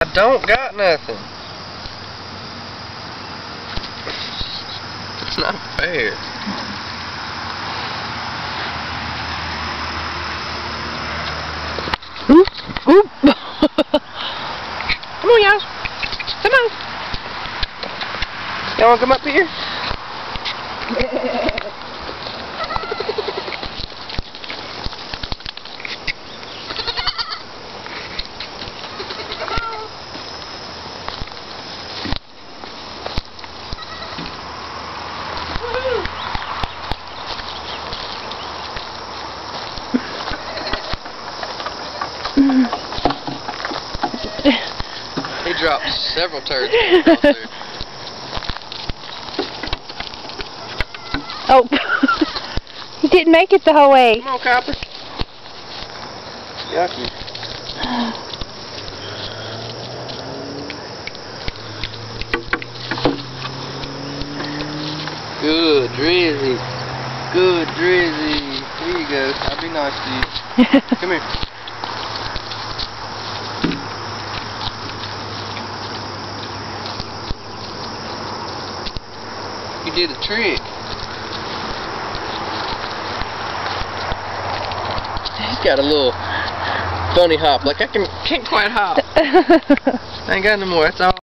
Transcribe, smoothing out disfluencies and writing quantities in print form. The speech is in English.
I don't got nothing. It's not fair. Oop, oop. Come on, y'all. Come on. Y'all want to come up here? He dropped several turds across there. Oh, he didn't make it the whole way. Come on, Copper. Yucky. Good, Drizzy. Good, Drizzy. Here you go. I'll be nice to you. Come here. You did a trick. He's got a little funny hop. Like I can't quite hop. I ain't got no more. That's all.